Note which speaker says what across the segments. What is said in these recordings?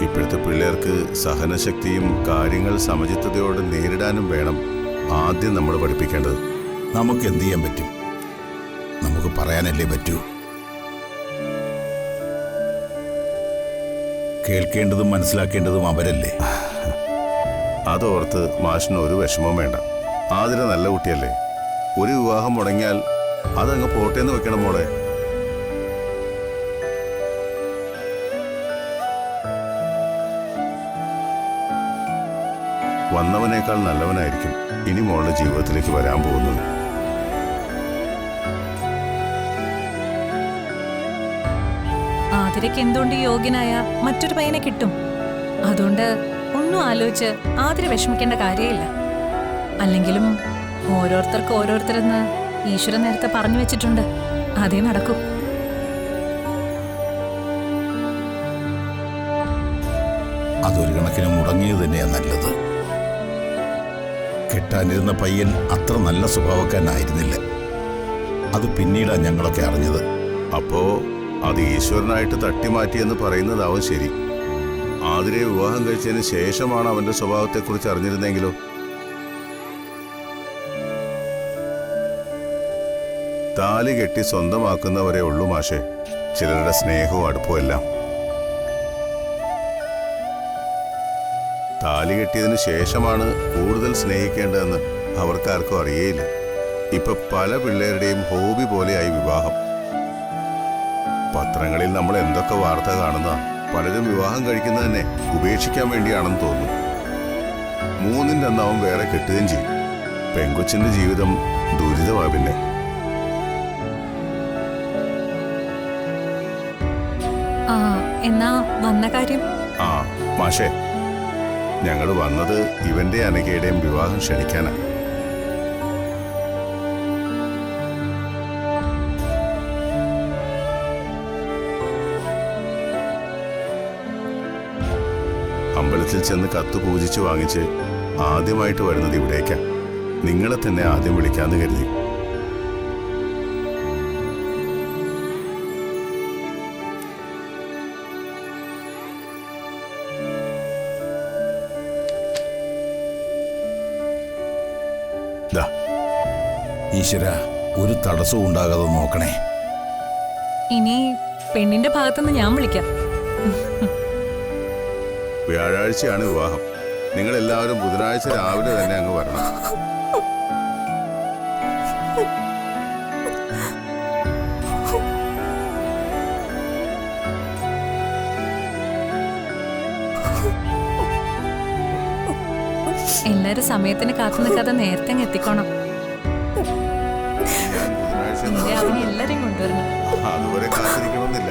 Speaker 1: ഇപ്പോഴത്തെ പിള്ളേർക്ക് സഹനശക്തിയും കാര്യങ്ങൾ സമചിത്തതയോടെ നേരിടാനും വേണം ആദ്യം നമ്മൾ പഠിപ്പിക്കേണ്ടത്.
Speaker 2: നമുക്ക് എന്ത് ചെയ്യാൻ പറ്റും? നമുക്ക് പറയാനല്ലേ പറ്റൂ. കേൾക്കേണ്ടതും മനസ്സിലാക്കേണ്ടതും അവരല്ലേ.
Speaker 1: അതോർത്ത് മാഷിന് ഒരു വിഷമവും വേണ്ട. ആതിര നല്ല കുട്ടിയല്ലേ. ഒരു വിവാഹം മുടങ്ങിയാൽ അതങ്ങ് പോട്ടേന്ന് വെക്കണം മോളെ. വന്നവനേക്കാൾ നല്ലവനായിരിക്കും ഇനി മോളുടെ ജീവിതത്തിലേക്ക് വരാൻ പോകുന്നത്.
Speaker 3: ആതിരയ്ക്ക് എന്തുകൊണ്ട് യോഗ്യനായ മറ്റൊരു പയ്യനെ കിട്ടും. അതുകൊണ്ട് ഒന്നും ആലോചിച്ച് ആതിര വിഷമിക്കേണ്ട കാര്യമില്ല. അല്ലെങ്കിലും ഓരോരുത്തർക്ക് ഓരോരുത്തരെന്ന് ഈശ്വരൻ നേരത്തെ പറഞ്ഞു വെച്ചിട്ടുണ്ട്. അതേ നടക്കൂ.
Speaker 2: അതൊരു കണക്കിന് മുടങ്ങിയത് തന്നെയാ നല്ലത്. കെട്ടാനിരുന്ന പയ്യൻ അത്ര നല്ല സ്വഭാവക്കാരനായിരുന്നില്ല. അത് പിന്നീടാ ഞങ്ങളൊക്കെ അറിഞ്ഞത്.
Speaker 1: അപ്പോ അത് ഈശ്വരനായിട്ട് തട്ടിമാറ്റിയെന്ന് പറയുന്നതാവും ശരി. ആതിരയെ വിവാഹം കഴിച്ചതിന് ശേഷമാണ് അവന്റെ സ്വഭാവത്തെക്കുറിച്ച് അറിഞ്ഞിരുന്നെങ്കിലോ? താലി കെട്ടി സ്വന്തമാക്കുന്നവരെ ഉള്ളൂ മാഷേ ചിലരുടെ സ്നേഹവും അടുപ്പവും എല്ലാം. താലി കെട്ടിയതിന് ശേഷമാണ് കൂടുതൽ സ്നേഹിക്കേണ്ടതെന്ന് അവർക്കാർക്കും അറിയേയില്ല. ഇപ്പൊ പല പിള്ളേരുടെയും ഹോബി പോലെയായി വിവാഹം. പത്രങ്ങളിൽ നമ്മൾ എന്തൊക്കെ വാർത്ത കാണുന്ന, പലരും വിവാഹം കഴിക്കുന്നത് തന്നെ ഉപേക്ഷിക്കാൻ വേണ്ടിയാണെന്ന് തോന്നുന്നു. മൂന്നിൻ്റെ അന്ന് അവൻ വേറെ കെട്ടുകയും ചെയ്യും. പെങ്കൊച്ചിന്റെ ജീവിതം ദുരിതമാ. പിന്നെ
Speaker 3: എന്നാ വന്ന കാര്യം?
Speaker 1: ആ മാഷേ, ഞങ്ങൾ വന്നത് ഇവന്റെ അനഘയുടെയും വിവാഹം ക്ഷണിക്കാനാ. അമ്പലത്തിൽ ചെന്ന് കത്ത് പൂജിച്ച് വാങ്ങിച്ച് ആദ്യമായിട്ട് വരുന്നത് ഇവിടേക്കാ. നിങ്ങളെ തന്നെ ആദ്യം വിളിക്കാന്ന് കരുതി.
Speaker 2: ഈശ്വര, ഒരു തടസ്സവും ഉണ്ടാകാതെ നോക്കണേ.
Speaker 3: ഇനി പെണ്ണിന്റെ ഭാഗത്തുനിന്ന് ഞാൻ വിളിക്കാം.
Speaker 1: വ്യാഴാഴ്ചയാണ് വിവാഹം. നിങ്ങൾ എല്ലാവരും ബുധനാഴ്ച രാവിലെ തന്നെ അങ്ങ് വരണം.
Speaker 3: എല്ലാരും സമയത്തിന് കാത്തു നിൽക്കാതെ നേരത്തെ എത്തിക്കോണം. അവനെ എല്ലാരെയും കൊണ്ടുവരണം.
Speaker 1: അതുവരെ കാത്തിരിക്കണമെന്നില്ല.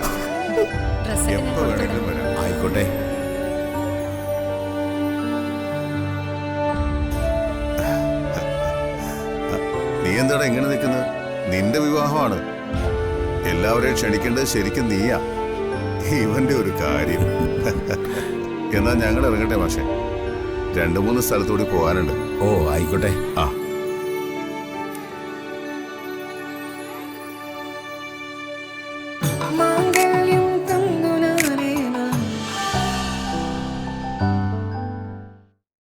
Speaker 1: എപ്പോ വേണമെങ്കിലും വരാം.
Speaker 2: ആയിക്കോട്ടെ.
Speaker 1: നീ എന്താടാ എങ്ങനെ നിൽക്കുന്നത്? നിന്റെ വിവാഹമാണ്. എല്ലാവരെയും ക്ഷണിക്കേണ്ടത് ശരിക്കും നീയാ. ഇവന്റെ ഒരു കാര്യം. എന്നാ ഞങ്ങൾ ഇറങ്ങട്ടെ മാഷെ. 2-3 സ്ഥലത്തൂടി പോകാനുണ്ട്.
Speaker 2: ഓ ആയിക്കോട്ടെ.
Speaker 1: ആ